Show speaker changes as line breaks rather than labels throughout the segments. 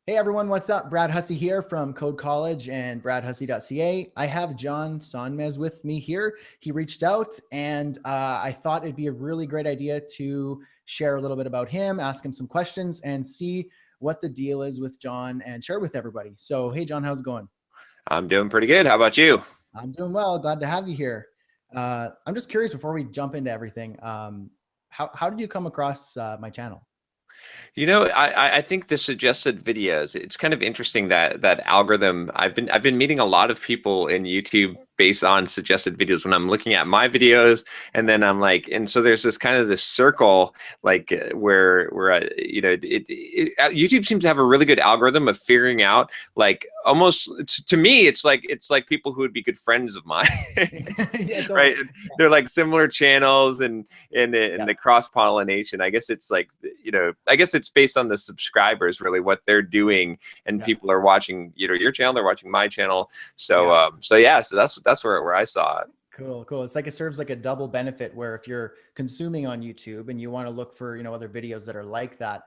Hey everyone, what's up? Brad Hussey here from Code College and bradhussey.ca. I have John Sonmez with me here. He reached out and I thought it'd be a really great idea to share a little bit about him, ask him some questions and see what the deal is with John and share with everybody. So, hey John, how's it going?
I'm doing pretty good. How about you?
I'm doing well. Glad to have you here. I'm just curious before we jump into everything, how did you come across my channel?
I think the suggested videos, it's kind of interesting that algorithm. I've been meeting a lot of people in YouTube based on suggested videos when I'm looking at my videos, and then I'm like, and so there's this kind of this circle like where YouTube seems to have a really good algorithm of figuring out like almost to me it's like people who would be good friends of mine.
Yeah, totally.
Right, they're like similar channels and
Yeah,
the cross pollination. I guess it's like, I guess it's based on the subscribers, really, what they're doing, and
yeah,
people are watching, your channel, they're watching my channel. So
yeah.
so that's where I saw it.
Cool, cool. It's like it serves like a double benefit where if you're consuming on YouTube and you want to look for, other videos that are like that,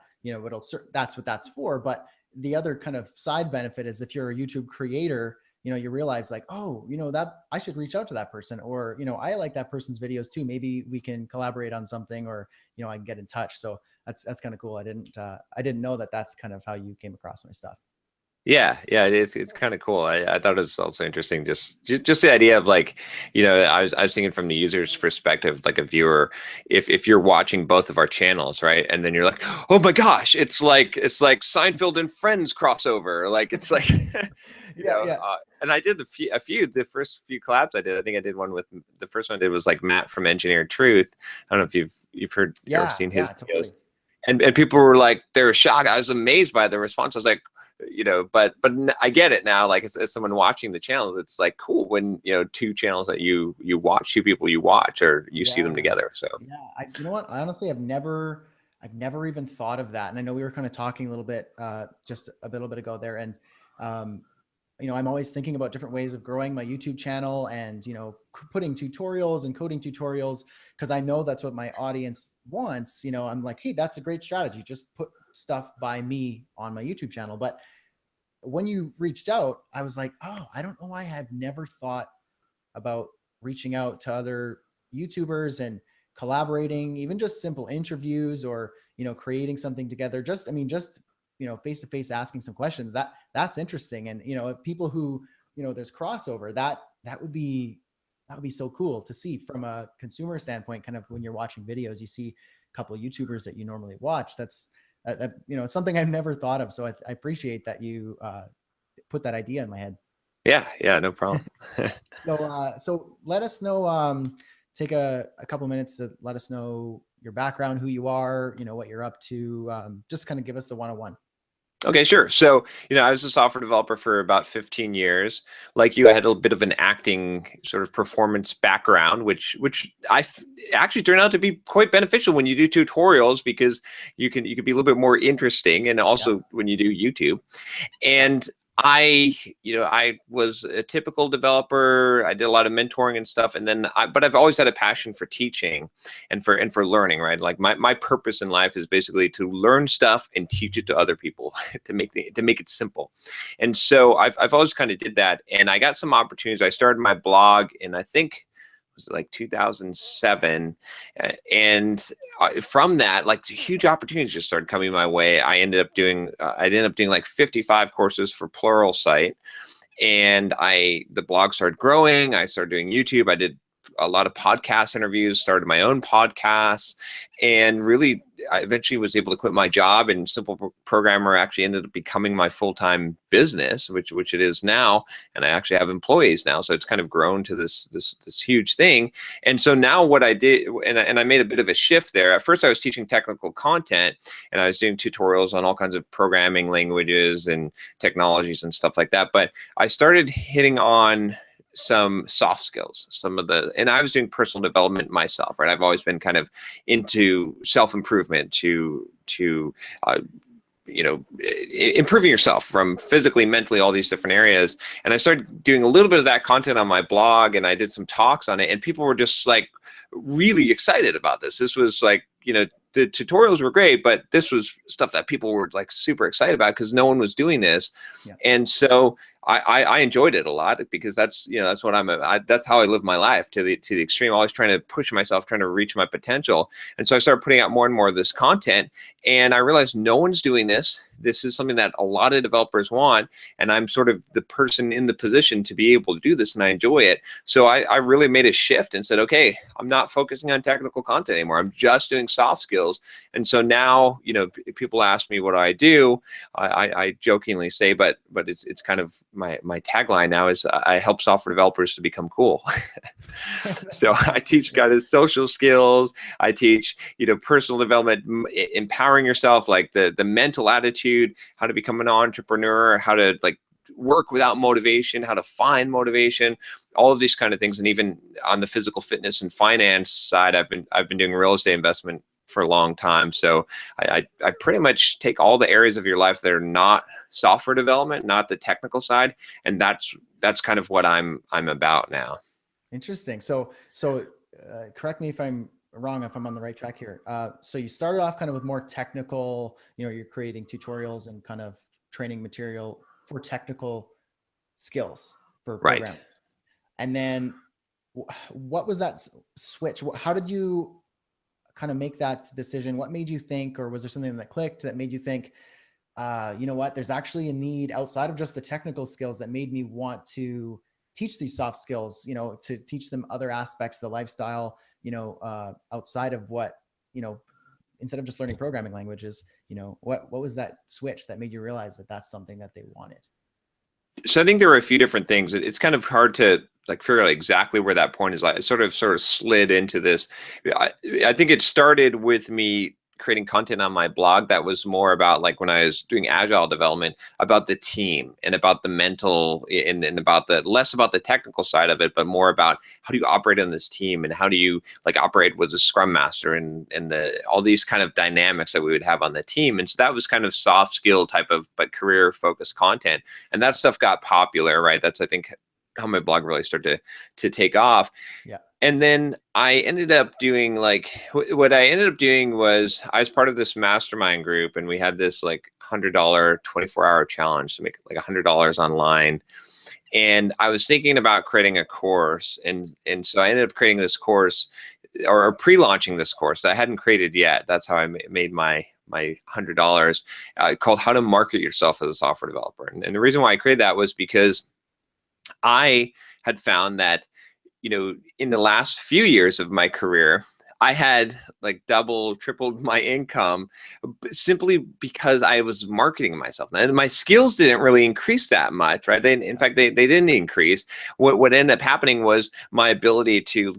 that's what that's for. But the other kind of side benefit is if you're a YouTube creator, you realize like, oh, that I should reach out to that person or, I like that person's videos too. Maybe we can collaborate on something or, I can get in touch. So that's kind of cool. I didn't know that that's kind of how you came across my stuff.
Yeah, it is. It's kind of cool. I thought it was also interesting, just the idea of like, I was thinking from the user's perspective, like a viewer, if you're watching both of our channels, right, and then you're like, oh my gosh, it's like Seinfeld and Friends crossover, like it's like,
Yeah, yeah,
and I did the first few collabs I did. I think I did one with the first one I did was like Matt from Engineered Truth. I don't know if you've heard or
yeah,
seen his
yeah,
videos,
totally.
and people were like, they were shocked. I was amazed by the response. I was like, but I get it now. Like as someone watching the channels, it's like cool when two channels that you watch, two people you watch, or you see them
Yeah.
together. So
Yeah. You know what? I honestly I've never even thought of that. And I know we were kind of talking a little bit, just a little bit ago there. And, um, I'm always thinking about different ways of growing my YouTube channel and, putting tutorials and coding tutorials because I know that's what my audience wants. I'm like, hey, that's a great strategy. Just put stuff by me on my YouTube channel. But when you reached out, I was like, oh, I don't know why I have never thought about reaching out to other YouTubers and collaborating, even just simple interviews or, creating something together. Face to face asking some questions that's interesting. And, people who, there's crossover that would be so cool to see from a consumer standpoint, kind of when you're watching videos, you see a couple of YouTubers that you normally watch. It's something I've never thought of. So I appreciate that you put that idea in my head.
yeah, no problem.
So let us know. Take a couple minutes to let us know your background, who you are, what you're up to. Just kind of give us the 101.
Okay, sure. So, I was a software developer for about 15 years. Like you, I had a bit of an acting sort of performance background, which actually turned out to be quite beneficial when you do tutorials because you can be a little bit more interesting, and
Yeah,
also when you do YouTube. And I was a typical developer. I did a lot of mentoring and stuff, and then but I've always had a passion for teaching and for learning, right? Like my purpose in life is basically to learn stuff and teach it to other people to make it simple. And so I've always kind of did that, and I got some opportunities. I started my blog in, I think, was it like 2007, and from that, like huge opportunities just started coming my way. I ended up doing like 55 courses for Pluralsight, and the blog started growing. I started doing YouTube. I did a lot of podcast interviews, started my own podcasts, and really I eventually was able to quit my job, and Simple Programmer actually ended up becoming my full-time business, which it is now. And I actually have employees now, so it's kind of grown to this huge thing. And so now what I did, and I made a bit of a shift there. At first I was teaching technical content, and I was doing tutorials on all kinds of programming languages and technologies and stuff like that. But I started hitting on some soft skills, and I was doing personal development myself, right? I've always been kind of into self-improvement to improving yourself from physically, mentally, all these different areas. And I started doing a little bit of that content on my blog, and I did some talks on it, and people were just like really excited about this. This was like, the tutorials were great, but this was stuff that people were like super excited about because no one was doing this.
Yeah.
And so I enjoyed it a lot because that's, you know, that's what that's how I live my life to the extreme, always trying to push myself, trying to reach my potential. And so I started putting out more and more of this content, and I realized no one's doing this. This is something that a lot of developers want, and I'm sort of the person in the position to be able to do this, and I enjoy it. So I really made a shift and said, okay, I'm not focusing on technical content anymore. I'm just doing soft skills. And so now, you know, people ask me what I do. I jokingly say, but it's kind of my tagline now is I help software developers to become cool. So I teach kind of social skills. I teach, you know, personal development, empowering yourself, like the mental attitude, how to become an entrepreneur, how to like work without motivation, how to find motivation, all of these kind of things. And even on the physical fitness and finance side, I've been doing real estate investment for a long time. So I pretty much take all the areas of your life that are not software development, not the technical side, and that's kind of what I'm about now.
Interesting. So correct me if I'm wrong, if I'm on the right track here. So you started off kind of with more technical, you know, you're creating tutorials and kind of training material for technical skills for programming.
Right.
And then what was that switch? How did you kind of make that decision? What made you think, or was there something that clicked that made you think, you know what, there's actually a need outside of just the technical skills that made me want to teach these soft skills, you know, to teach them other aspects of the lifestyle, you know, outside of what, you know, instead of just learning programming languages, you know, what was that switch that made you realize that that's something that they wanted?
So I think there were a few different things. It's kind of hard to like figure out exactly where that point is. Like, it sort of slid into this. I think it started with me creating content on my blog that was more about, like, when I was doing agile development, about the team and about the mental and about the less about the technical side of it, but more about how do you operate on this team and how do you like operate with a scrum master and all these kind of dynamics that we would have on the team. And so that was kind of soft skill type of, but career focused content. And that stuff got popular, right? That's, I think, how my blog really started to take off.
Yeah.
And then I ended up doing, like, what I ended up doing was I was part of this mastermind group, and we had this like $100 24-hour challenge to make like $100 online. And I was thinking about creating a course. And so I ended up creating this course, or pre-launching this course I hadn't created yet. That's how I made my $100, called How to Market Yourself as a Software Developer. And the reason why I created that was because I had found that, you know, in the last few years of my career, I had like double, tripled my income simply because I was marketing myself. And my skills didn't really increase that much, right? In fact, they didn't increase. What ended up happening was my ability to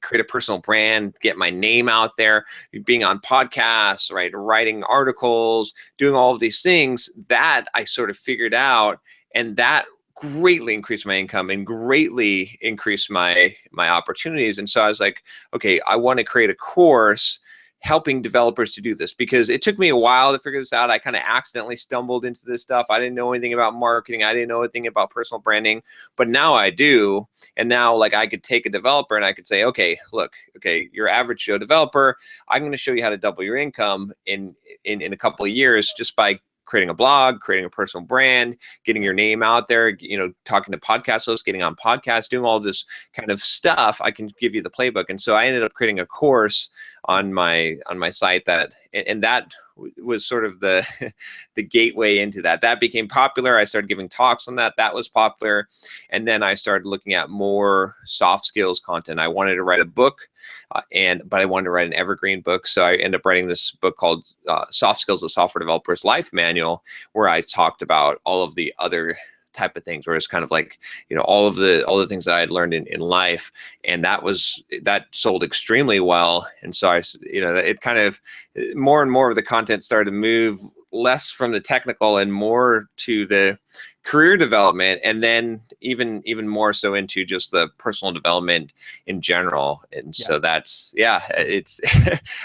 create a personal brand, get my name out there, being on podcasts, right? Writing articles, doing all of these things that I sort of figured out, and that greatly increased my income and greatly increased my opportunities. And so I was like, okay, I want to create a course helping developers to do this, because it took me a while to figure this out. I kind of accidentally stumbled into this stuff. I didn't know anything about marketing. I didn't know anything about personal branding, but now I do. And now, like, I could take a developer and I could say, okay, look, okay, you're average Joe developer. I'm going to show you how to double your income in a couple of years just by creating a blog, creating a personal brand, getting your name out there, you know, talking to podcast hosts, getting on podcasts, doing all this kind of stuff. I can give you the playbook. And so I ended up creating a course on my site and that was sort of the gateway into that. That became popular. I started giving talks on that. That was popular. And then I started looking at more soft skills content. I wanted to write a book, but I wanted to write an evergreen book. So I ended up writing this book called Soft Skills, the Software Developer's Life Manual, where I talked about all of the other type of things, where it's kind of like, you know, all the things that I had learned in life. And that sold extremely well. And so it kind of, more and more of the content started to move less from the technical and more to the career development, and then even more so into just the personal development in general. And so that's, it's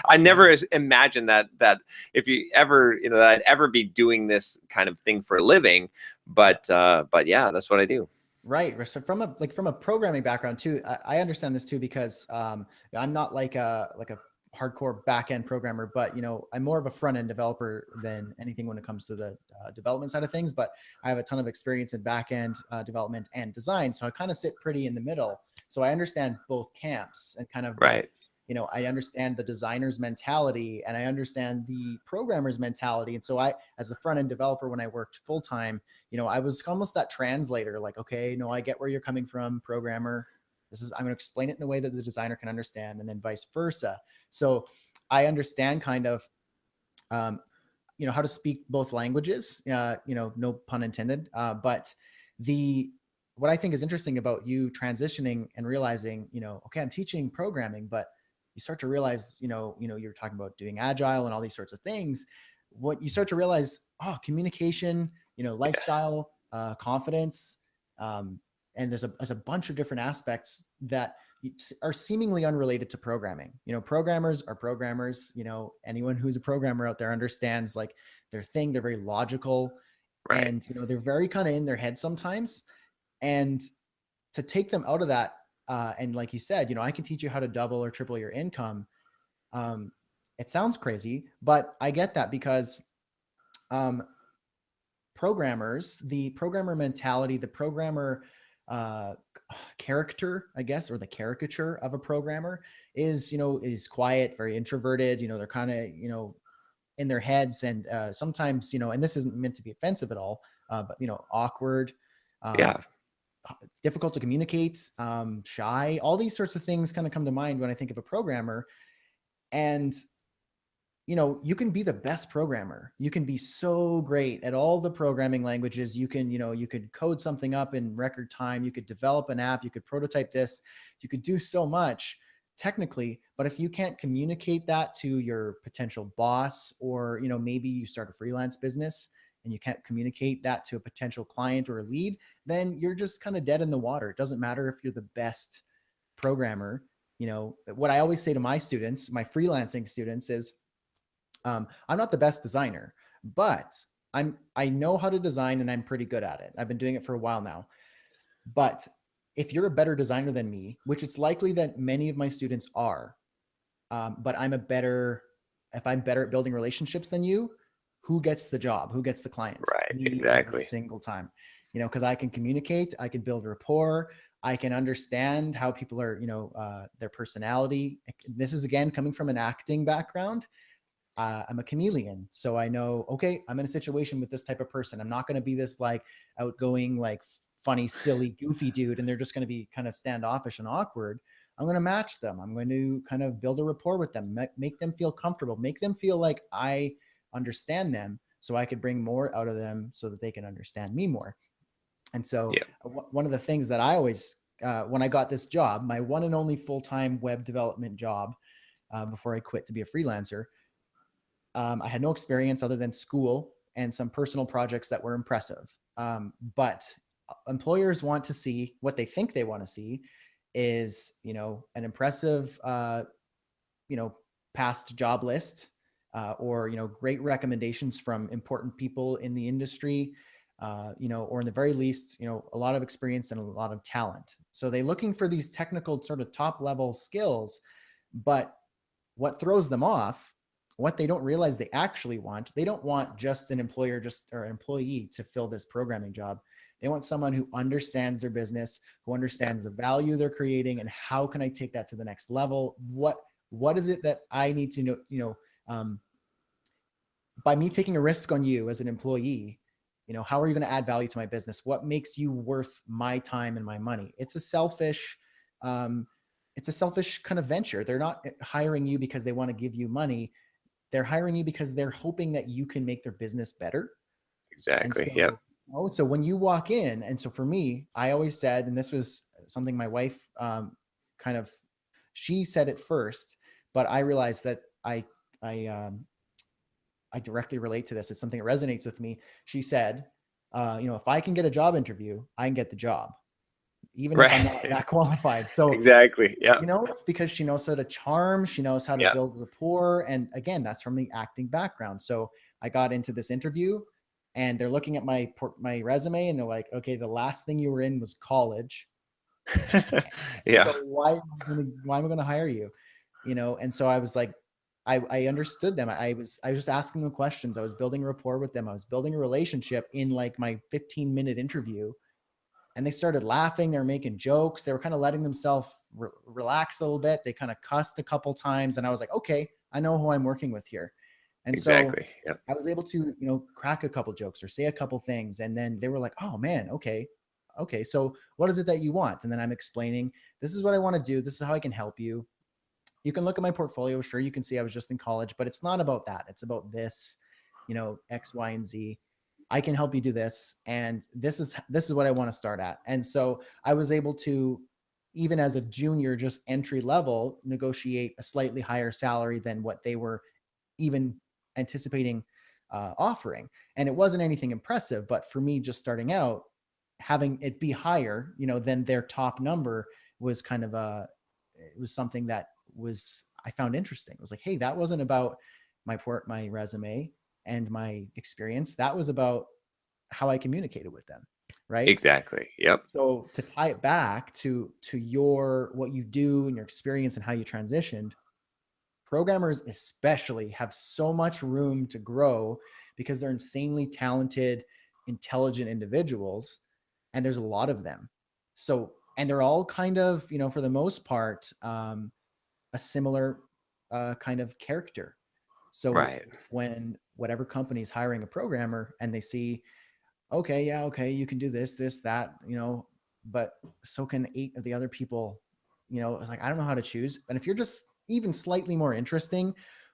I never imagined that if you ever, you know, that I'd ever be doing this kind of thing for a living, but yeah, that's what I do.
Right. So from a programming background too, I understand this too, because I'm not like a hardcore back-end programmer, but, you know, I'm more of a front-end developer than anything when it comes to the development side of things, but I have a ton of experience in back-end development and design. So I kind of sit pretty in the middle. So I understand both camps and kind of the,
Right.
you know, I understand the designer's mentality and I understand the programmer's mentality. And so I, as a front-end developer, when I worked full-time, you know, I was almost that translator, like, okay, no, I get where you're coming from, programmer. This is, I'm going to explain it in a way that the designer can understand, and then vice versa. So I understand kind of, you know, how to speak both languages, you know, no pun intended. But what I think is interesting about you transitioning and realizing, you know, okay, I'm teaching programming, but you start to realize, you're talking about doing agile and all these sorts of things. What you start to realize, oh, communication, you know, lifestyle, confidence, and there's a bunch of different aspects that are seemingly unrelated to programming. You know, programmers are programmers. You know, anyone who's a programmer out there understands like their thing. They're very logical,
Right.
and you know, they're very kind of in their head sometimes. And to take them out of that, and like you said, you know, I can teach you how to double or triple your income. It sounds crazy, but I get that because programmers, the programmer mentality, the programmer character, I guess, or the caricature of a programmer is, you know, is quiet, very introverted. You know, they're kind of, you know, in their heads, and sometimes, you know, and this isn't meant to be offensive at all, but you know, awkward,
Yeah.
difficult to communicate, shy. All these sorts of things kind of come to mind when I think of a programmer. And you know, you can be the best programmer. You can be so great at all the programming languages. You can, you know, you could code something up in record time. You could develop an app. You could prototype this. You could do so much technically, but if you can't communicate that to your potential boss, or, you know, maybe you start a freelance business and you can't communicate that to a potential client or a lead, then you're just kind of dead in the water. It doesn't matter if you're the best programmer. You know, what I always say to my students, my freelancing students, is, I'm not the best designer, but I know how to design and I'm pretty good at it. I've been doing it for a while now. But if you're a better designer than me, which it's likely that many of my students are, but if I'm better at building relationships than you, who gets the job? Who gets the client?
Right.
Me, every
Exactly.
single time. You know, because I can communicate, I can build rapport, I can understand how people are, you know, their personality. This is again coming from an acting background. I'm a chameleon. So I know, okay, I'm in a situation with this type of person. I'm not going to be this like outgoing, like funny, silly, goofy dude. And they're just going to be kind of standoffish and awkward. I'm going to match them. I'm going to kind of build a rapport with them, make them feel comfortable, make them feel like I understand them, so I could bring more out of them so that they can understand me more. And so
Yeah.
one of the things that I always, when I got this job, my one and only full-time web development job, before I quit to be a freelancer, I had no experience other than school and some personal projects that were impressive. But employers want to see what they think they want to see is, you know, an impressive, you know, past job list, or, you know, great recommendations from important people in the industry, you know, or in the very least, you know, a lot of experience and a lot of talent. So they're looking for these technical sort of top level skills, but what throws them off, what they don't realize they actually want, they don't want just an employer, or an employee to fill this programming job. They want someone who understands their business, who understands the value they're creating, and how can I take that to the next level? What is it that I need to know, you know, by me taking a risk on you as an employee, you know, how are you going to add value to my business? What makes you worth my time and my money? It's a selfish kind of venture. They're not hiring you because they want to give you money. They're hiring you because they're hoping that you can make their business better. And
Exactly. Yeah.
so, so when you walk in, and so for me, I always said, and this was something my wife, kind of, she said it first, but I realized that I directly relate to this. It's something that resonates with me. She said, you know, if I can get a job interview, I can get the job, even if I'm not
Right.
that qualified. So,
Exactly. Yeah.
you know, it's because she knows how to charm, she knows how to
Yeah.
build rapport. And again, that's from the acting background. So I got into this interview and they're looking at my resume and they're like, okay, the last thing you were in was college.
Yeah.
So why am I going to hire you? You know? And so I was like, I understood them. I was just asking them questions. I was building rapport with them. I was building a relationship in like my 15-minute interview, and they started laughing. They were making jokes. They were kind of letting themselves relax a little bit. They kind of cussed a couple times, and I was like, okay, I know who I'm working with here. And so
Exactly. Yeah.
I was able to, crack a couple jokes or say a couple things. And then they were like, oh man, okay. Okay. So what is it that you want? And then I'm explaining, this is what I want to do. This is how I can help you. You can look at my portfolio. Sure, you can see I was just in college, but it's not about that. It's about this, X, Y, and Z. I can help you do this. And this is what I want to start at. And so I was able to, even as a junior, just entry level, negotiate a slightly higher salary than what they were even anticipating offering. And it wasn't anything impressive, but for me, just starting out, having it be higher, than their top number was kind of it was something that I found interesting. It was like, hey, that wasn't about my resume and my experience. That was about how I communicated with them. Right.
Exactly. Yep.
So to tie it back to what you do and your experience and how you transitioned, programmers especially have so much room to grow because they're insanely talented, intelligent individuals, and there's a lot of them. So, and they're all kind of, for the most part, a similar kind of character. So
Right.
when whatever company's hiring a programmer and they see, okay, yeah, okay, you can do this, that, but so can 8 of the other people, it's like, I don't know how to choose. And if you're just even slightly more interesting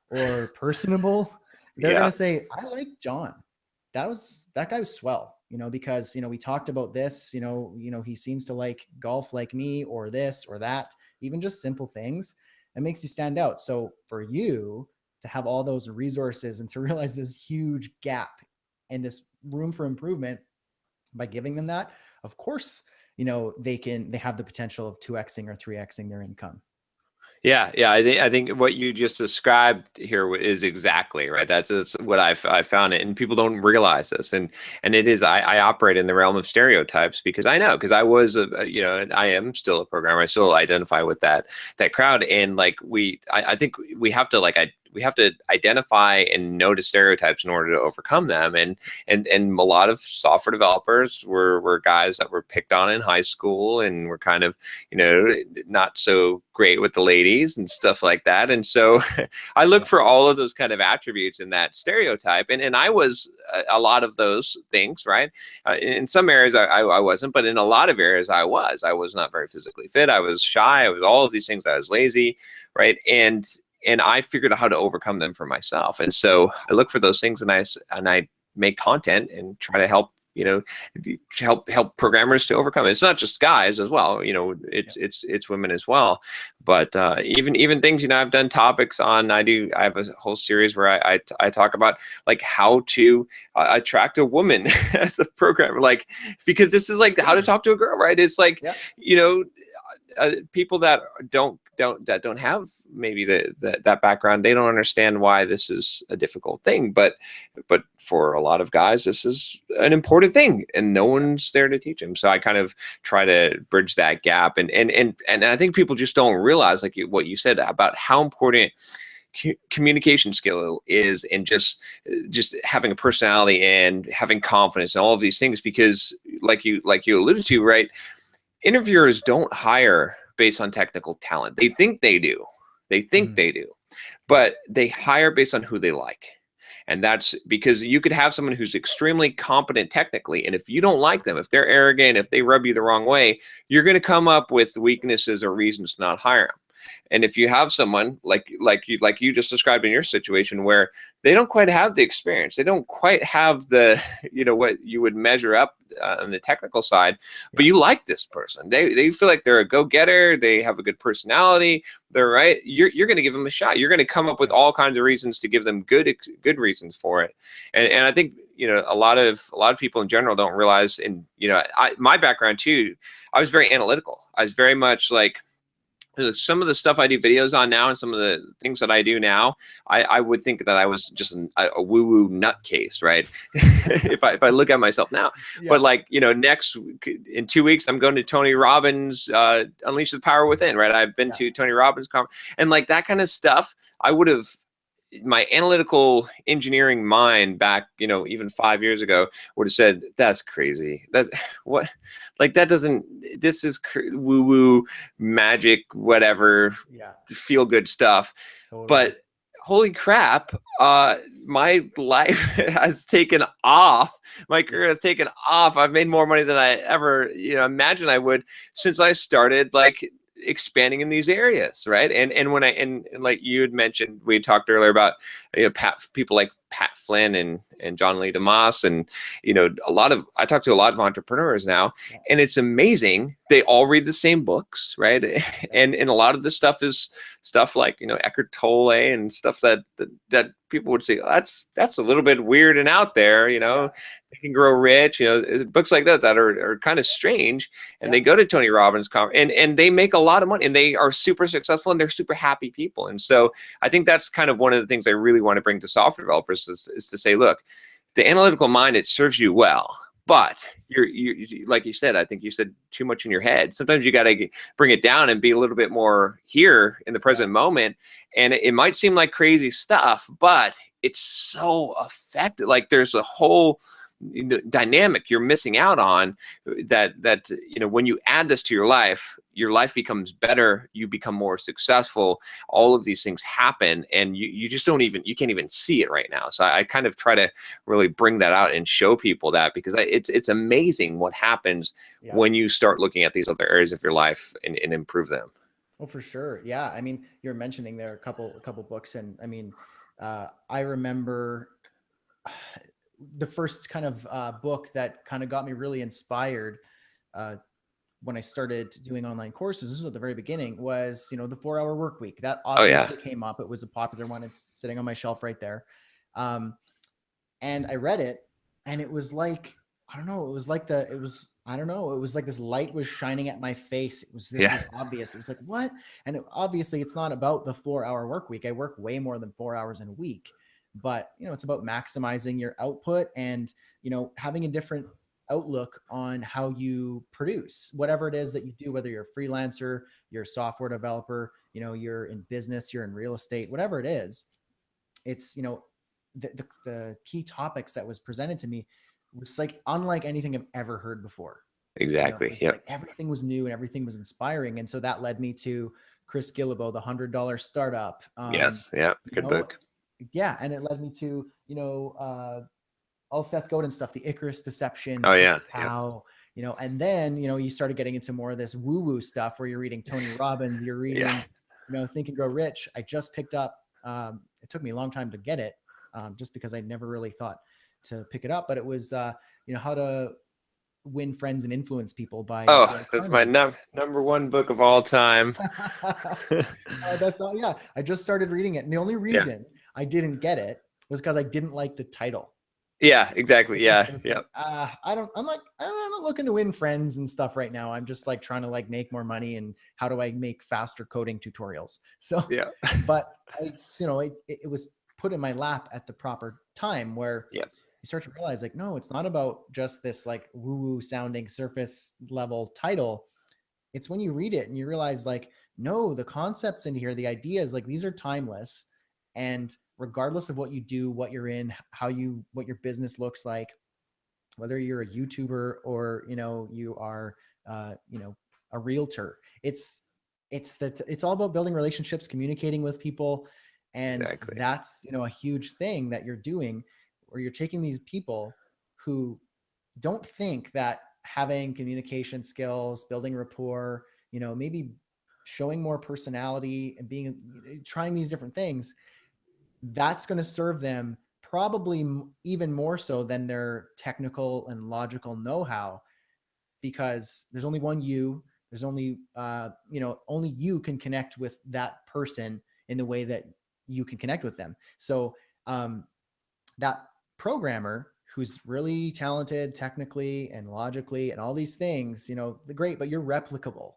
or personable, they're going to say, I like John. That guy was swell, because, we talked about this, he seems to like golf like me, or this or that, even just simple things. It makes you stand out. So for you to have all those resources and to realize this huge gap and this room for improvement by giving them that, of course, they have the potential of 2xing or 3xing their income.
Yeah, yeah. I think what you just described here is exactly right. That's what I found it, and people don't realize this. And it is I operate in the realm of stereotypes because I was and I am still a programmer. I still identify with that crowd, and like I think we have to we have to identify and notice stereotypes in order to overcome them. And a lot of software developers were guys that were picked on in high school and were kind of, not so great with the ladies and stuff like that. And so I look for all of those kind of attributes in that stereotype. And I was a lot of those things, right? In some areas I wasn't, but in a lot of areas I was not very physically fit. I was shy. I was all of these things. I was lazy, right? And I figured out how to overcome them for myself. And so I look for those things, and I make content and try to help, help programmers to overcome it. It's not just guys as well, it's women as well. But even things, I've done topics on, I have a whole series where I talk about like how to attract a woman as a programmer, like, because this is like how to talk to a girl, right? It's like, people that don't have maybe that background, they don't understand why this is a difficult thing, but for a lot of guys this is an important thing, and no one's there to teach them. So I kind of try to bridge that gap, and I think people just don't realize, like what you said about how important communication skill is, and just having a personality and having confidence and all of these things, because like you alluded to, right? Interviewers don't hire based on technical talent. They think they do. But they hire based on who they like. And that's because you could have someone who's extremely competent technically, and if you don't like them, if they're arrogant, if they rub you the wrong way, you're going to come up with weaknesses or reasons to not hire them. And if you have someone like you just described in your situation, where they don't quite have the experience, they don't quite have the, what you would measure up on the technical side, but you like this person, they feel like they're a go-getter, they have a good personality, they're right, you're going to give them a shot. You're going to come up with all kinds of reasons to give them good reasons for it. And I think, a lot of people in general don't realize, and my background too, I was very analytical. I was very much like, some of the stuff I do videos on now and some of the things that I do now, I would think that I was just a woo-woo nutcase, right? if I look at myself now. But like, in 2 weeks, I'm going to Tony Robbins, Unleash the Power Within, right? I've been to Tony Robbins conference, and like that kind of stuff, I would have my analytical engineering mind back, you know, even 5 years ago would have said, that's crazy. That's what, like, that doesn't, this is woo woo magic, whatever,
Yeah,
feel good stuff.
totally.
But holy crap, my life has taken off. My
Yeah.
career has taken off. I've made more money than I ever, you know, imagined I would since I started like expanding in these areas, right? And when and like you had mentioned, we talked earlier about, you know, people like Pat Flynn and John Lee DeMoss, and you know, I talk to a lot of entrepreneurs now,
Yeah.
and it's amazing. They all read the same books, right?
Yeah.
And a lot of this stuff is stuff like, you know, Eckhart Tolle and stuff that people would say, oh, that's a little bit weird and out there, you
Yeah.
know. Think and Grow Rich, you know, books like that are kind of strange. And
Yeah.
they go to Tony Robbins and they make a lot of money, and they are super successful, and they're super happy people. And so I think that's kind of one of the things I really want to bring to software developers is to say, look, the analytical mind, it serves you well, but you like you said, I think you said too much in your head. Sometimes you got to bring it down and be a little bit more here in the
Yeah.
present moment. And it might seem like crazy stuff, but it's so effective. Like there's a whole, you know, dynamic you're missing out on that you know, when you add this to your life becomes better, you become more successful, all of these things happen, and you just don't even, you can't even see it right now. So I kind of try to really bring that out and show people that, because it's amazing what happens
Yeah.
when you start looking at these other areas of your life and improve them.
Oh, for sure. Yeah. I mean, you're mentioning there a couple books, and I mean, I remember the first kind of book that kind of got me really inspired uh, when I started doing online courses. This was at the very beginning. Was, you know, the 4 Hour Workweek. That
Oh yeah.
obviously came up. It was a popular one. It's sitting on my shelf right there. Um, and I read it, and it was like, I don't know, it was like the it was I don't know, it was like this light was shining at my face. This
Yeah.
was obvious. It was like, what? And obviously it's not about the 4 hour work week. I work way more than 4 hours in a week, but you know, it's about maximizing your output and, you know, having a different outlook on how you produce whatever it is that you do, whether you're a freelancer, you're a software developer, you know, you're in business, you're in real estate, whatever it is. It's, you know, the key topics that was presented to me was like unlike anything I've ever heard before. You know,
Exactly.
it's
Yep.
like everything was new and everything was inspiring. And so that led me to Chris Guillebeau, the $100 startup.
Yes. Yeah.
You
Good
know,
book.
yeah. And it led me to, you know, all Seth Godin stuff, the Icarus Deception,
Oh
Holy
yeah. Yep.
Cow, you know, and then, you know, you started getting into more of this woo-woo stuff where you're reading Tony Robbins, you're
Yeah.
reading, you know, Think and Grow Rich. I just picked up, it took me a long time to get it, just because I never really thought to pick it up, but it was, you know, How to Win Friends and Influence People by
Oh,
Dale
that's my
Carnegie.
number one book of all time.
That's all. Yeah. I just started reading it. And the only
Yeah.
reason I didn't get it was because I didn't like the title.
Yeah. Exactly.
It just
Yeah.
was like,
Yep.
I'm not looking to win friends and stuff right now. I'm just like trying to like make more money and how do I make faster coding tutorials? So,
Yeah.
but I, you know, it was put in my lap at the proper time where
Yeah.
you start to realize like, no, it's not about just this like woo woo sounding surface level title. It's when you read it and you realize like, no, the concepts in here, the ideas, like these are timeless. And regardless of what you do, what you're in, what your business looks like, whether you're a YouTuber or, you know, you are, you know, a realtor, it's all about building relationships, communicating with people. And
Exactly.
that's, you know, a huge thing that you're doing where you're taking these people who don't think that having communication skills, building rapport, you know, maybe showing more personality and trying these different things, that's going to serve them probably even more so than their technical and logical know-how, because there's only one you. There's only, you know, only you can connect with that person in the way that you can connect with them. So that programmer who's really talented technically and logically and all these things, you know, the great, but you're replicable,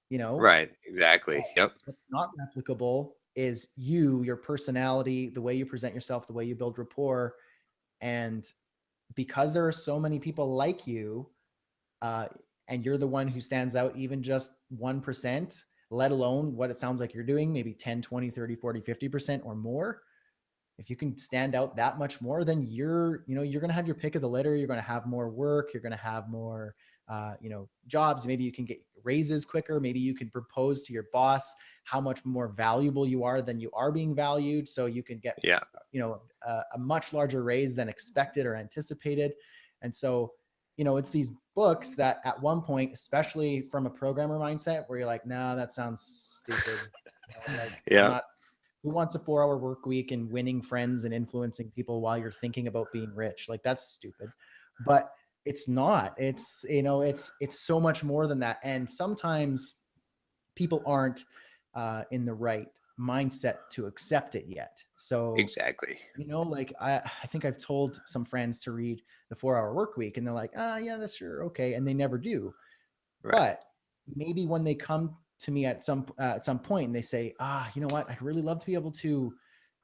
you know.
Right. Exactly. Yep.
What's not replicable is you, your personality, the way you present yourself, the way you build rapport. And because there are so many people like you, uh, and you're the one who stands out even just 1%, let alone what it sounds like you're doing, maybe 10, 20, 30, 40, 50% or more, if you can stand out that much more, then you're going to have your pick of the litter. You're going to have more work. You're going to have more, jobs. Maybe you can get raises quicker. Maybe you can propose to your boss how much more valuable you are than you are being valued. So you can get, a much larger raise than expected or anticipated. And so, it's these books that at one point, especially from a programmer mindset, where you're like, no, that sounds stupid. Who wants a 4-hour work week and winning friends and influencing people while you're thinking about being rich? Like, that's stupid. But it's not. It's, it's so much more than that. And sometimes people aren't in the right mindset to accept it yet. So
exactly.
I think I've told some friends to read the 4-hour work week, and they're like, yeah, that's sure. Okay. And they never do. Right. But maybe when they come to me at some point and they say, you know what, I'd really love to be able to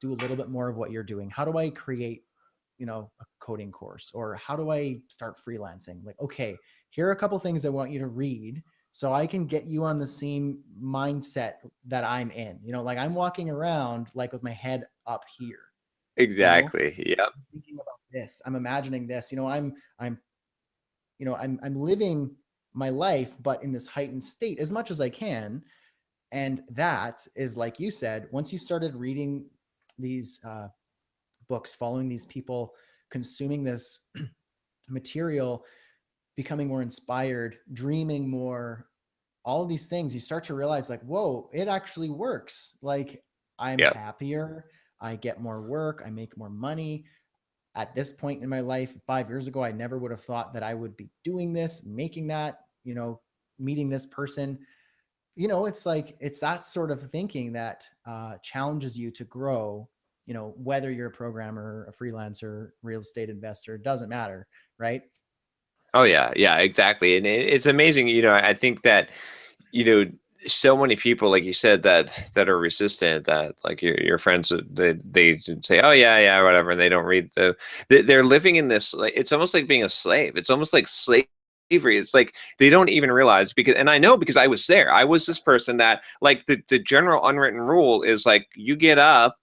do a little bit more of what you're doing. How do I create, a coding course, or how do I start freelancing? Like, okay, here are a couple things I want you to read so I can get you on the same mindset that I'm in. Like, I'm walking around like with my head up here.
Exactly. Yeah.
I'm thinking about this. I'm imagining this. I'm living my life, but in this heightened state as much as I can. And that is, like you said, once you started reading these books, following these people, consuming this material, becoming more inspired, dreaming more, all of these things, you start to realize, like, whoa, it actually works. Like, I'm happier. I get more work. I make more money. At this point in my life, 5 years ago, I never would have thought that I would be doing this, making that, meeting this person. It's like, it's that sort of thinking that challenges you to grow, whether you're a programmer, a freelancer, real estate investor, doesn't matter. Right.
Oh yeah. Yeah, exactly. And it's amazing. I think that, so many people, like you said, that are resistant, that like your friends, they say, oh yeah, whatever. And they don't read they're living in this, like, it's almost like being a slave. It's almost like slavery. It's like they don't even realize, and I know because I was there. I was this person that, like, the general unwritten rule is, like, you get up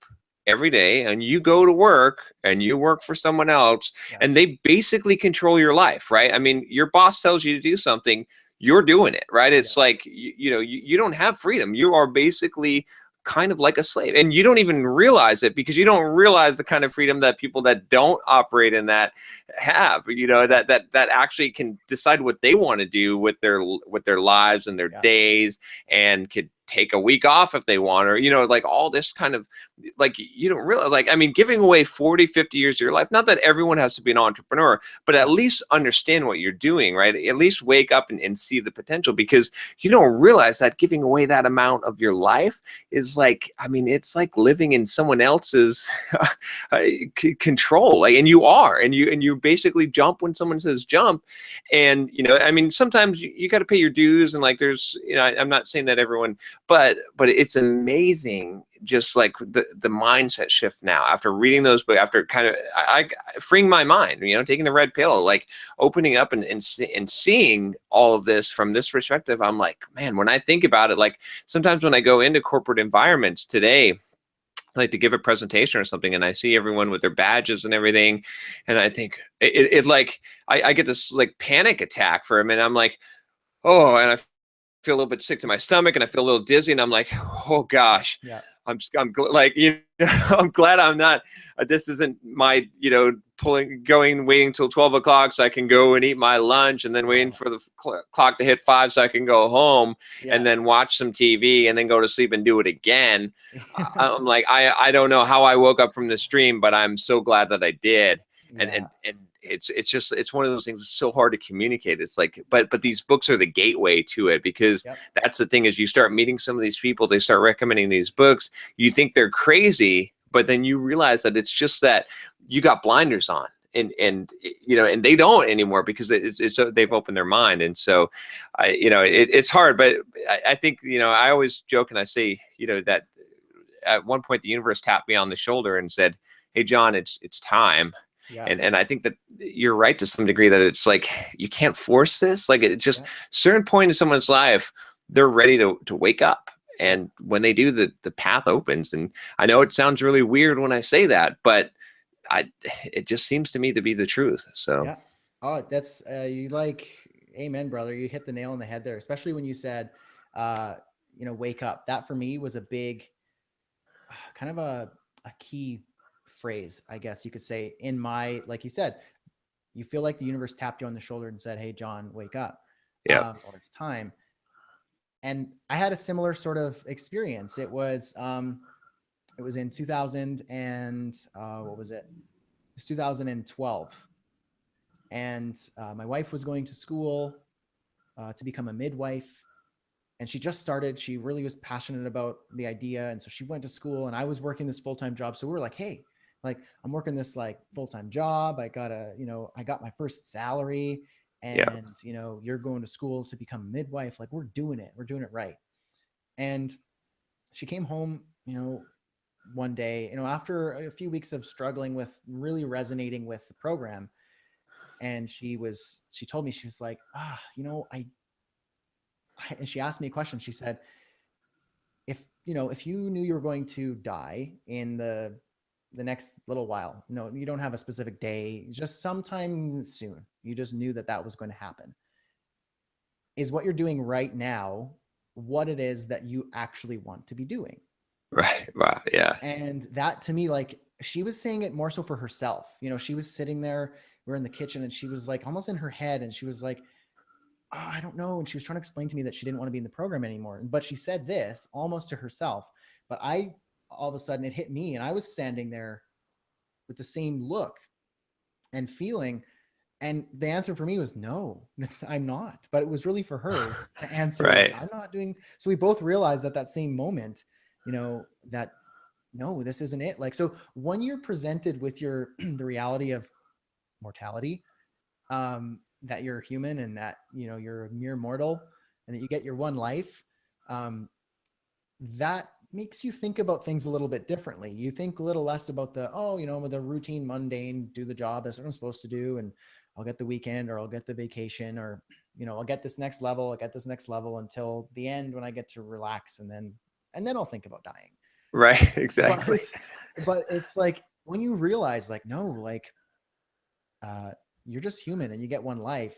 every day and you go to work and you work for someone else, and they basically control your life, right? I mean, your boss tells you to do something, you're doing it, right? It's like, you don't have freedom. You are basically kind of like a slave, and you don't even realize it because you don't realize the kind of freedom that people that don't operate in that have, that actually can decide what they want to do with their lives and their days, and could take a week off if they want, or, like, all this kind of, like, you don't realize, like, I mean, giving away 40, 50 years of your life, not that everyone has to be an entrepreneur, but at least understand what you're doing, right? At least wake up and see the potential, because you don't realize that giving away that amount of your life is like, I mean, it's like living in someone else's control, like, and you basically jump when someone says jump. And, I mean, sometimes you got to pay your dues, and, like, there's, I'm not saying that everyone, but it's amazing, just like the mindset shift now after reading those books, after kind of I freeing my mind, taking the red pill, like opening up and seeing all of this from this perspective. I'm like, man, when I think about it, like, sometimes when I go into corporate environments today, like to give a presentation or something, and I see everyone with their badges and everything, and I think it like I get this like panic attack for a minute. I'm like, oh, and I feel a little bit sick to my stomach, and I feel a little dizzy, and I'm like, oh gosh, I'm like, I'm glad I'm not, this isn't my, waiting till 12 o'clock so I can go and eat my lunch, and then waiting for the clock to hit 5 so I can go home and then watch some TV and then go to sleep and do it again. I'm like, I don't know how I woke up from this dream, but I'm so glad that I did. And it's one of those things that's so hard to communicate. It's like, but these books are the gateway to it, because that's the thing, is you start meeting some of these people, they start recommending these books, you think they're crazy, but then you realize that it's just that you got blinders on, and they don't anymore, because it's they've opened their mind. And so it's hard, but I think, I always joke and I say, that at one point the universe tapped me on the shoulder and said, hey John, it's time. And I think that you're right to some degree, that it's like, you can't force this. Like, it's just certain point in someone's life, they're ready to wake up. And when they do, the path opens. And I know it sounds really weird when I say that, but it just seems to me to be the truth. So
Yeah. Oh, that's you like, amen, brother. You hit the nail on the head there, especially when you said, wake up. That for me was a big, kind of a key phrase, I guess you could say, in my, like you said, you feel like the universe tapped you on the shoulder and said, "Hey, John, wake up,"
yeah,
or it's time. And I had a similar sort of experience. It was in 2000 and what was it? It was 2012, and my wife was going to school to become a midwife, and she just started. She really was passionate about the idea, and so she went to school, and I was working this full-time job. So we were like, "Hey, like I'm working this like full-time job. I got my first salary,
yeah,
and you're going to school to become a midwife. Like we're doing it. We're doing it right." And she came home, one day, after a few weeks of struggling with really resonating with the program. And she told me, she was like, and she asked me a question. She said, if you knew you were going to die in the next little while, you don't have a specific day, just sometime soon, you just knew that was going to happen. Is what you're doing right now what it is that you actually want to be doing?
right, wow, yeah,
And that to me, like she was saying it more so for herself. She was sitting there, we were in the kitchen, and she was like almost in her head, and she was like, oh, I don't know. And she was trying to explain to me that she didn't want to be in the program anymore. But she said this almost to herself. But all of a sudden it hit me, and I was standing there with the same look and feeling. And the answer for me was no, I'm not. But it was really for her to answer, like,
right,
I'm not doing. So we both realized at that same moment, that no, this isn't it. Like, so when you're presented with the reality of mortality, that you're human, and that, you're a mere mortal, and that you get your one life, that makes you think about things a little bit differently. You think a little less about the routine, mundane, do the job as I'm supposed to do, and I'll get the weekend, or I'll get the vacation, or, I'll get this next level, until the end when I get to relax, and then I'll think about dying.
right, exactly,
But, but it's like when you realize, like, no, like, you're just human and you get one life,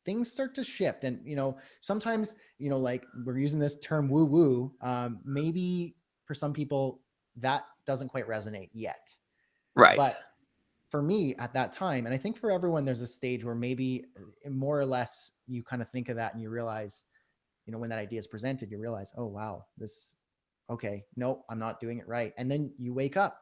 things start to shift. And, sometimes, like we're using this term woo woo. Maybe for some people that doesn't quite resonate yet.
right,
But for me at that time, and I think for everyone, there's a stage where maybe more or less you kind of think of that and you realize, when that idea is presented, you realize, oh, wow, okay, no, I'm not doing it right. And then you wake up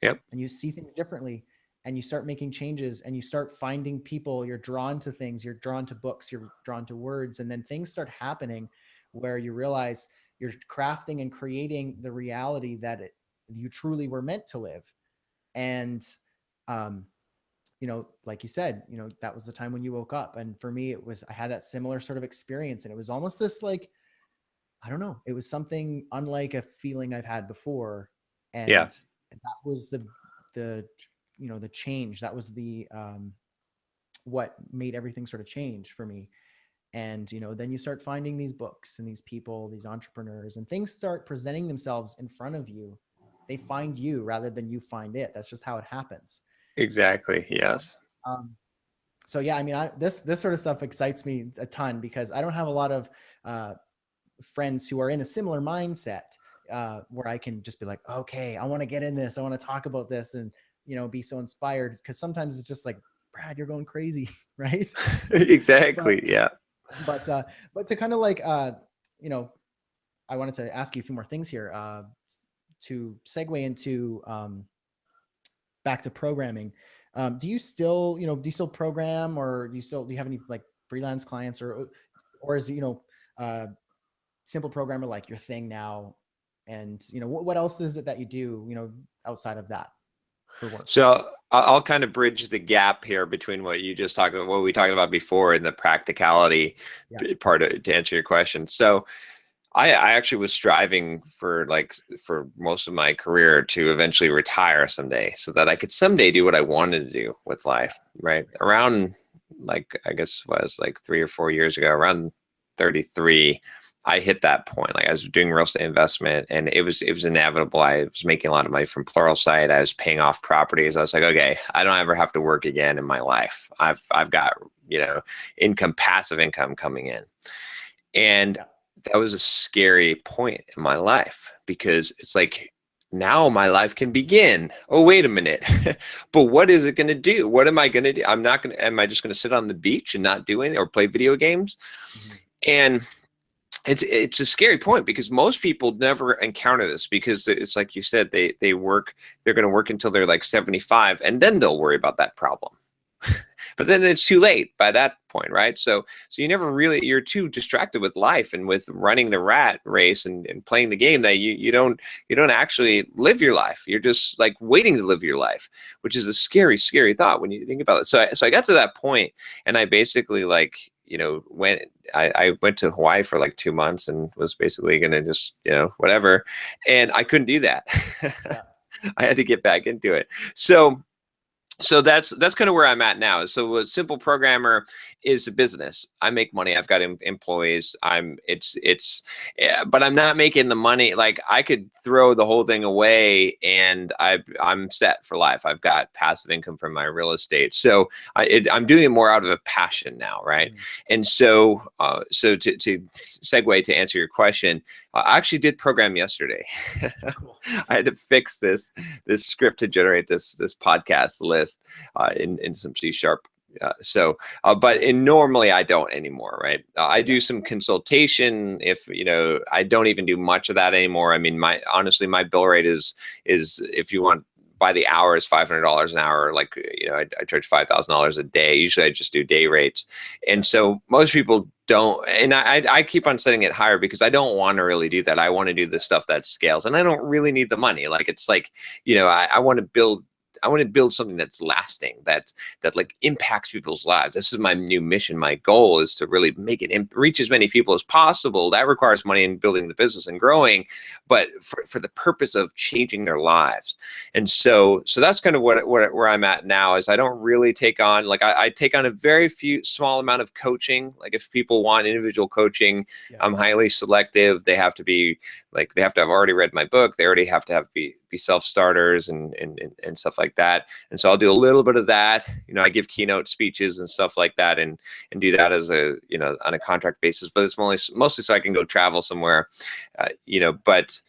yep,
and you see things differently, and you start making changes, and you start finding people, you're drawn to things, you're drawn to books, you're drawn to words, and then things start happening where you realize you're crafting and creating the reality that you truly were meant to live. And like you said, that was the time when you woke up. And for me, I had that similar sort of experience, and it was almost this, like, I don't know, it was something unlike a feeling I've had before.
yeah,
And that was the change. That was what made everything sort of change for me. And, then you start finding these books and these people, these entrepreneurs, and things start presenting themselves in front of you. They find you rather than you find it. That's just how it happens.
exactly,
You know?
yes,
So yeah, I mean, this sort of stuff excites me a ton, because I don't have a lot of friends who are in a similar mindset, where I can just be like, okay, I want to get in this. I want to talk about this, and, be so inspired, because sometimes it's just like, Brad, you're going crazy. Right. but,
exactly, yeah,
but to kind of like, I wanted to ask you a few more things here, to segue into, back to programming. Do you still program, or do you have any like freelance clients, or is, simple programmer like your thing now? And, what else is it that you do, outside of that for work?
so I'll kind of bridge the gap here between what you just talked about, what we talked about before, and the practicality
Yeah.
part to answer your question. So I actually was striving for most of my career to eventually retire someday, so that I could someday do what I wanted to do with life, right? Around, like, I guess it was like 3 or 4 years ago, around 33, I hit that point. Like I was doing real estate investment, and it was inevitable. I was making a lot of money from Pluralsight. I was paying off properties. I was like, okay, I don't ever have to work again in my life. I've got, passive income coming in. And that was a scary point in my life, because it's like, now my life can begin. Oh, wait a minute. But what is it going to do? What am I going to do? Am I just going to sit on the beach and not do anything or play video games? Mm-hmm. And it's a scary point, because most people never encounter this, because it's like you said, they're going to work until they're like 75, and then they'll worry about that problem. But then it's too late by that point, right? So you're too distracted with life and with running the rat race and playing the game, that you don't actually live your life. You're just like waiting to live your life, which is a scary, scary thought when you think about it. So I got to that point, and I basically I went to Hawaii for like 2 months and was basically going to just, whatever. And I couldn't do that. Yeah. I had to get back into it. So that's kind of where I'm at now. So a simple programmer is a business. I make money. I've got employees. But I'm not making the money. Like, I could throw the whole thing away and I'm set for life. I've got passive income from my real estate. So I'm doing it more out of a passion now, right? Mm-hmm. And so to segue to answer your question, I actually did program yesterday. Cool. I had to fix this script to generate this podcast list in some C#. But normally I don't anymore, right? I do some consultation. If I don't even do much of that anymore. I mean, honestly, my bill rate is if you want by the hour is $500 an hour. Like, I charge $5,000 a day. Usually I just do day rates. And so most people don't, and I keep on setting it higher because I don't want to really do that. I want to do the stuff that scales, and I don't really need the money. Like, it's like, I want to build something that's lasting, that like impacts people's lives. This is my new mission. My goal is to really make it reach as many people as possible. That requires money in building the business and growing, but for the purpose of changing their lives. And so that's kind of where I'm at now. Is I don't really take on, like, I take on a very small amount of coaching. Like, if people want individual coaching, yeah, I'm highly selective. They have to have already read my book. They already have to be self-starters and stuff like that. And so I'll do a little bit of that. I give keynote speeches and stuff like that, and do that as a, on a contract basis, but it's mostly so I can go travel somewhere, but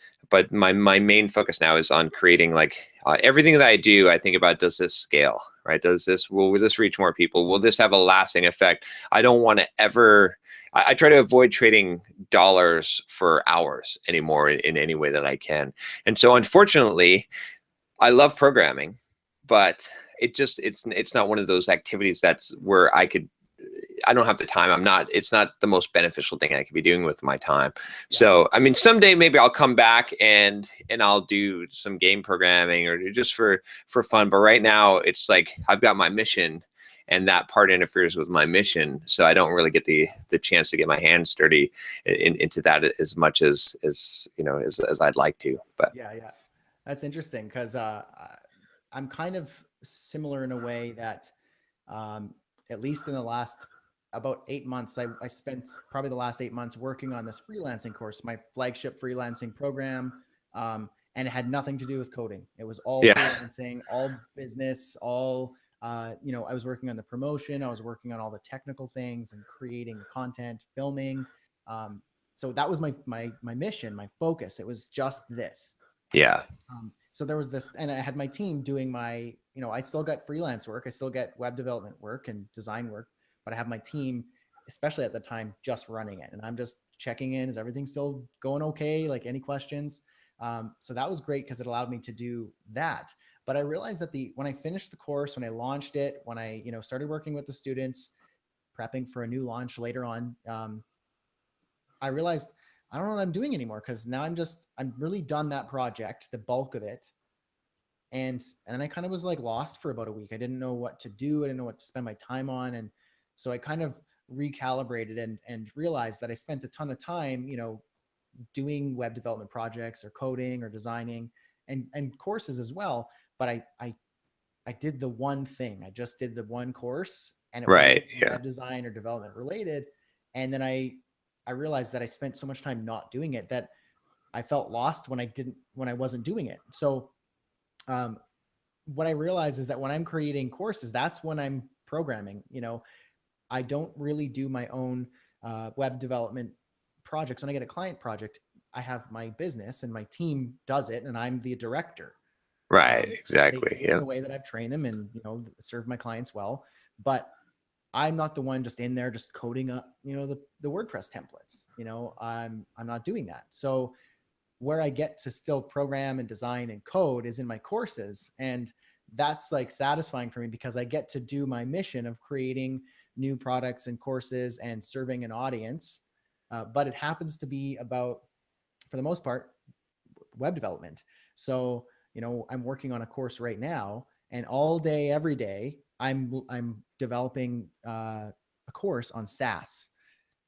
my main focus now is on creating, like, everything that I do. I think about, does this scale, right? Will this reach more people? Will this have a lasting effect? I don't want to ever, I try to avoid trading dollars for hours anymore in any way that I can. And so, unfortunately, I love programming, but it's not one of those activities that's where I don't have the time. It's not the most beneficial thing I could be doing with my time. Yeah. So, I mean, someday maybe I'll come back and I'll do some game programming or just for fun. But right now it's like, I've got my mission, and that part interferes with my mission. So I don't really get the chance to get my hands dirty into that as much as I'd like to. But
yeah, that's interesting, because I'm kind of similar in a way that, at least in the last about 8 months, I spent probably the last 8 months working on this freelancing course, my flagship freelancing program. And it had nothing to do with coding. It was all freelancing, all business, all, I was working on the promotion. I was working on all the technical things and creating content, filming. So that was my mission, my focus. It was just this.
Yeah.
So there was this, and I had my team doing my, I still got freelance work. I still get web development work and design work, but I have my team, especially at the time, just running it. And I'm just checking in. Is everything still going okay? Like, any questions? So that was great, because it allowed me to do that. But I realized that when I finished the course, when I launched it, when I, started working with the students, prepping for a new launch later on, I realized I don't know what I'm doing anymore, because now I'm really done that project, the bulk of it. And then I kind of was like lost for about a week. I didn't know what to do. I didn't know what to spend my time on. And so I kind of recalibrated and realized that I spent a ton of time, doing web development projects or coding or designing and courses as well. But I did the one thing. I just did the one course, and it was web design or development related. And then I I realized that I spent so much time not doing it that I felt lost when I wasn't doing it. So, what I realize is that when I'm creating courses, that's when I'm programming. I don't really do my own web development projects. When I get a client project, I have my business and my team does it, and I'm the director.
Right.
They
Exactly.
do it in
Yeah.
the way that I've trained them, and serve my clients well. But I'm not the one just in there just coding up, the WordPress templates. I'm not doing that. So where I get to still program and design and code is in my courses. And that's like satisfying for me because I get to do my mission of creating new products and courses and serving an audience. But it happens to be about, for the most part, web development. So, I'm working on a course right now, and all day, every day, I'm developing a course on SaaS.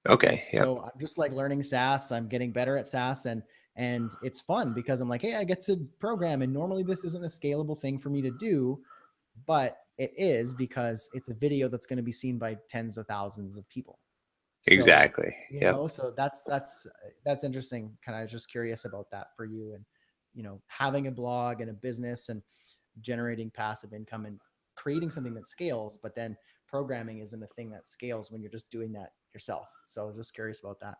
And
Okay. Yep.
so I'm just like learning SaaS. I'm getting better at SaaS, and it's fun because I'm like, hey, I get to program, and normally this isn't a scalable thing for me to do, but it is because it's a video that's going to be seen by tens of thousands of people. So,
Exactly. Yep.
so that's interesting. Kind of just curious about that for you, and having a blog and a business and generating passive income and creating something that scales, but then programming isn't a thing that scales when you're just doing that yourself. So just curious about that.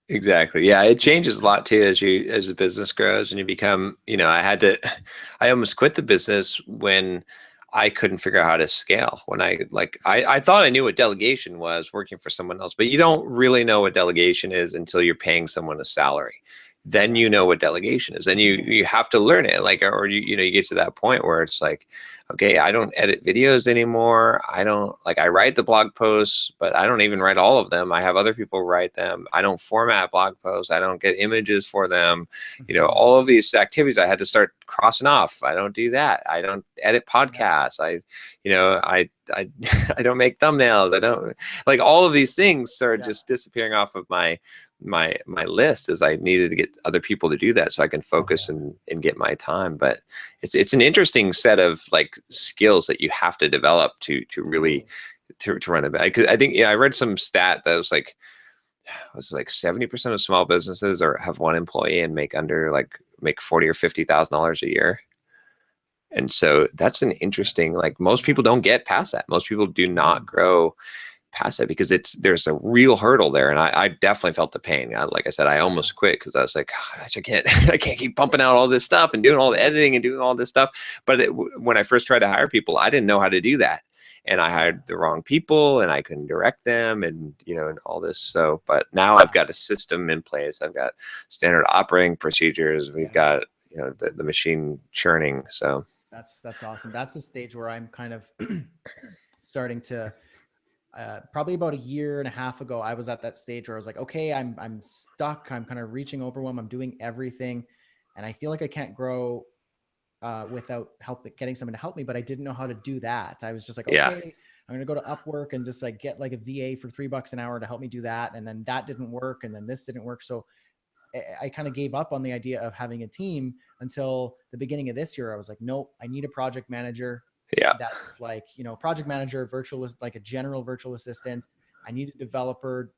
Exactly. Yeah, it changes a lot too as the business grows and you become, I almost quit the business when I couldn't figure out how to scale. When I thought I knew what delegation was working for someone else, but you don't really know what delegation is until you're paying someone a salary. Then you know what delegation is. Then you have to learn it. You get to that point where it's like, okay, I don't edit videos anymore. I write the blog posts, but I don't even write all of them. I have other people write them. I don't format blog posts. I don't get images for them. All of these activities I had to start crossing off. I don't do that. I don't edit podcasts. I don't make thumbnails. I don't all of these things started just disappearing off of my list as I needed to get other people to do that so I can focus and get my time. But it's an interesting set of skills that you have to develop to really to run a bag. Because I think I read some stat that was like 70% of small businesses have one employee and make $40,000 or $50,000 a year. And so that's an interesting, most people don't get past that. Most people do not grow past that because there's a real hurdle there. And I definitely felt the pain. Like I said, I almost quit because I was like, gosh, I can't keep pumping out all this stuff and doing all the editing and doing all this stuff. But when I first tried to hire people, I didn't know how to do that. And I hired the wrong people and I couldn't direct them and all this. So, but now I've got a system in place. I've got standard operating procedures. We've got, the machine churning. So
that's awesome. That's a stage where I'm kind of starting to, probably about a year and a half ago, I was at that stage where I was like, okay, I'm stuck. I'm kind of reaching overwhelm. I'm doing everything. And I feel like I can't grow without getting someone to help me, but I didn't know how to do that. I was just like, okay, I'm going to go to Upwork and just get a VA for $3 an hour to help me do that. And then that didn't work. And then this didn't work. So I kind of gave up on the idea of having a team until the beginning of this year. I was like, nope, I need a project manager.
Yeah.
That's project manager, like a general virtual assistant. I need a developer,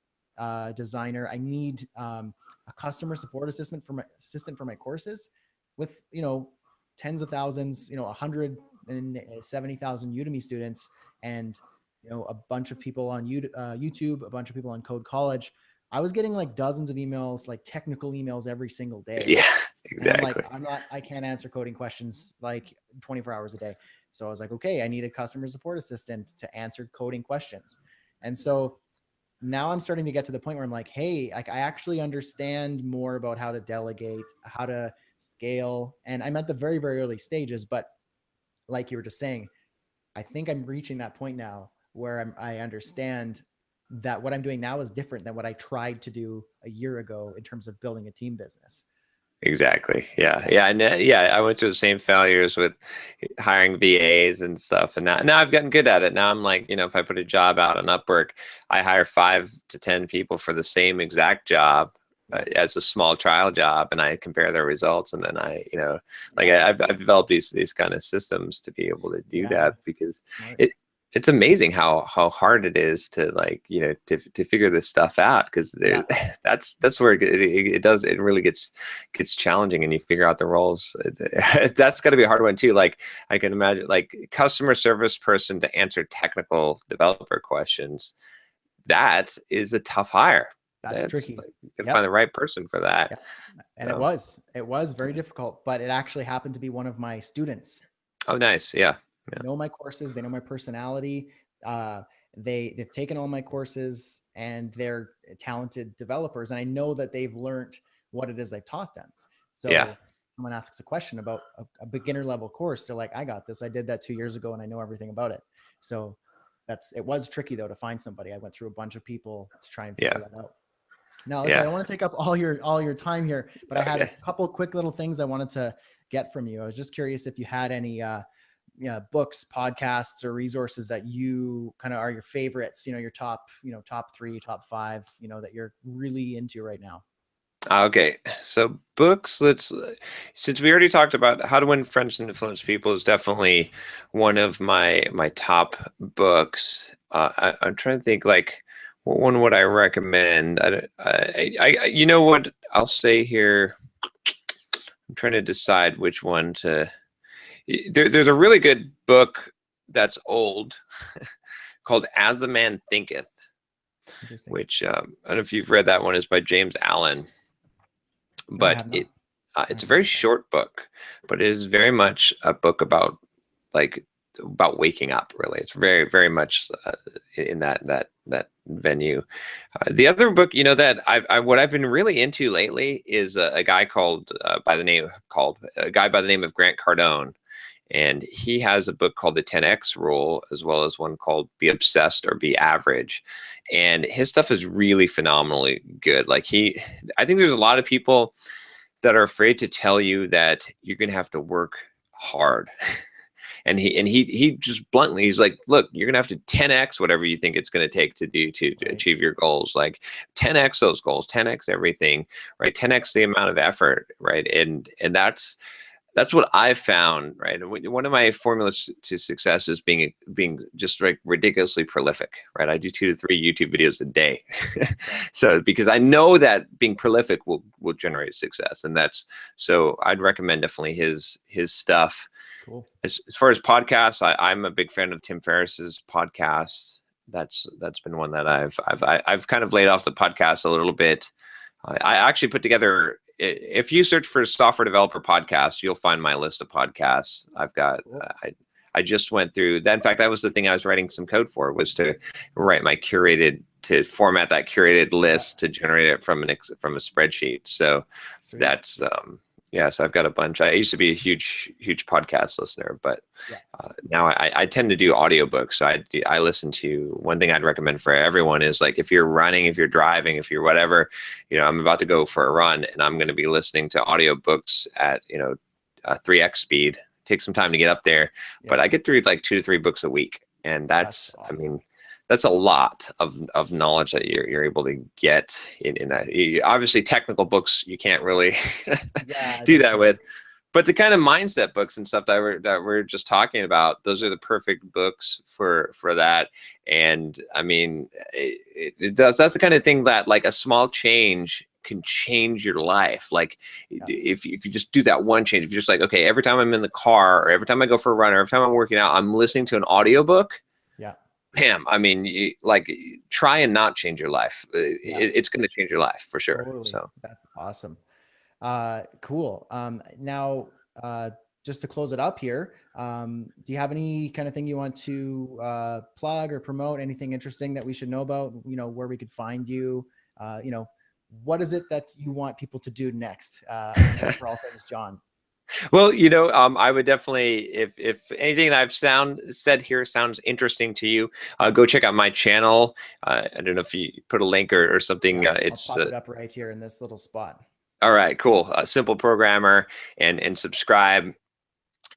designer. I need a customer support assistant for my courses with, tens of thousands, 170,000 Udemy students and, a bunch of people on YouTube, a bunch of people on Code College. I was getting dozens of emails, technical emails every single day.
Yeah, exactly.
And I can't answer coding questions 24 hours a day. So I was like, okay, I need a customer support assistant to answer coding questions. And so now I'm starting to get to the point where I'm like, hey, I actually understand more about how to delegate, how to scale. And I'm at the very, very early stages, but like you were just saying, I think I'm reaching that point now where I understand that what I'm doing now is different than what I tried to do a year ago in terms of building a team business.
Exactly. Yeah. And I went through the same failures with hiring VAs and stuff. And now I've gotten good at it. Now I'm like, if I put a job out on Upwork, I hire 5 to 10 people for the same exact job as a small trial job, and I compare their results. And then I've developed these kind of systems to be able to do that because it's amazing how hard it is to, like, you know, to figure this stuff out, because
Yeah.
that's where it really gets challenging, and you figure out the roles. That's got to be a hard one too. Like, I can imagine, like, customer service person to answer technical developer questions. That is a tough hire.
That's
That's
tricky.
like, you can find
Yep.
the right person for that.
Yep. And
So,
it was very difficult, but it actually happened to be one of my students.
oh, nice. Yeah.
They know my courses, they know my personality. Uh, they've taken all my courses, and they're talented developers. And I know that they've learned what it is I've taught them.
Yeah.
So someone asks a question about a beginner level course, they're like, I got this. I did that 2 years ago, and I know everything about it. So it was tricky though to find somebody. I went through a bunch of people to try and figure
Yeah.
that out. Now, listen, I
Yeah.
don't want to take up all your time here, but I had a
Okay.
couple quick little things I wanted to get from you. I was just curious if you had any books, podcasts, or resources that you kind of are your favorites, your top, top 3, top 5, that you're really into right now.
Okay, so books. Since we already talked about How to Win Friends and Influence People, is definitely one of my top books. I'm trying to think, like, what one would I recommend? You know what? I'll say here. I'm trying to decide which one to. There's a really good book that's old called As a Man Thinketh,
Interesting.
which I don't know if you've read that one. Is by James Allen.
No, I
But
have not.
it's a very short book, but it is very much a book about, like, about waking up. Really, it's very, very much in that venue. The other book, that what I've been really into lately is a guy by the name of Grant Cardone. And he has a book called The 10X Rule, as well as one called Be Obsessed or Be Average. And his stuff is really phenomenally good. Like, I think there's a lot of people that are afraid to tell you that you're going to have to work hard. And he just bluntly, he's like, look, you're going to have to 10X whatever you think it's going to take to achieve your goals. Like, 10X those goals, 10X everything, right? 10X the amount of effort, right? And that's what I've found, right? One of my formulas to success is being just, like, ridiculously prolific, right? I do 2 to 3 YouTube videos a day. So, because I know that being prolific will generate success. And so I'd recommend definitely his stuff.
Cool.
As far as podcasts, I'm a big fan of Tim Ferriss's podcast. That's been one that I've kind of laid off the podcast a little bit. I actually put together, if you search for software developer podcasts, you'll find my list of podcasts. I've got,
Cool.
I just went through that. In fact, that was the thing I was writing some code for, was to format that curated list to generate it from a spreadsheet. So
Sweet.
that's, yeah, so I've got a bunch. I used to be a huge podcast listener, but now I tend to do audiobooks. So I listen to, one thing I'd recommend for everyone is, like, if you're running, if you're driving, if you're whatever, I'm about to go for a run, and I'm going to be listening to audiobooks at 3x speed. Take some time to get up there, but I get through like 2 to 3 books a week, and that's awesome. I mean, that's a lot of knowledge that you're able to get in that. Obviously, technical books you can't really do that with, but the kind of mindset books and stuff that we're just talking about, those are the perfect books for that. And I mean, it does. That's the kind of thing that, like, a small change can change your life. Like, if you just do that one change, if you're just like, okay, every time I'm in the car, or every time I go for a run, or every time I'm working out, I'm listening to an audiobook. Yeah. Bam. I mean, try and not change your life. It's going to change your life for sure.
Totally.
So
that's awesome. Cool. Now, just to close it up here, do you have any kind of thing you want to plug or promote? Anything interesting that we should know about? Where we could find you? What is it that you want people to do next for all things John?
Well, I would definitely, if anything that I've said here sounds interesting to you, go check out my channel. I don't know if you put a link or something. It's
I'll pop it up right here in this little spot.
All right, cool. Simple Programmer, and subscribe.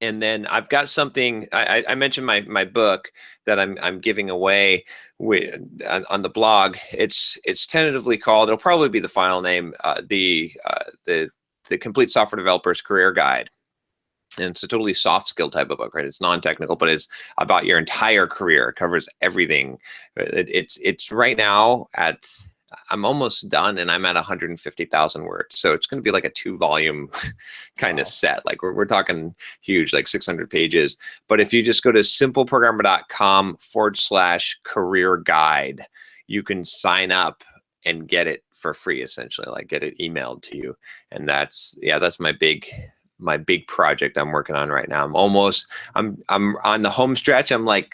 And then I've got something. I mentioned my book that I'm giving away on the blog. It's tentatively called. It'll probably be the final name. The Complete Software Developer's Career Guide. And it's a totally soft skill type of book, right? It's non-technical, but it's about your entire career. It covers everything. It's right now I'm almost done, and I'm at 150,000 words. So it's going to be like a 2-volume kind of set. Like we're talking huge, like 600 pages. But if you just go to simpleprogrammer.com/career guide, you can sign up and get it for free, essentially, like get it emailed to you. And that's my big project I'm working on right now. I'm on the home stretch. I'm like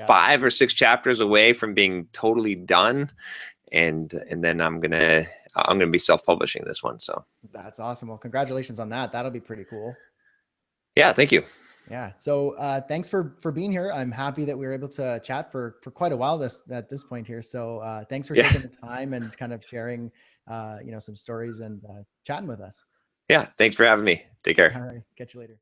5 or 6 chapters away from being totally done. And then I'm gonna be self-publishing this one. So
that's awesome. Well, congratulations on that. That'll be pretty cool.
Yeah, thank you.
Yeah. So thanks for being here. I'm happy that we were able to chat for quite a while at this point here. So thanks for taking the time and kind of sharing some stories and chatting with us.
Yeah, thanks for having me. Take care.
All right. Catch you later.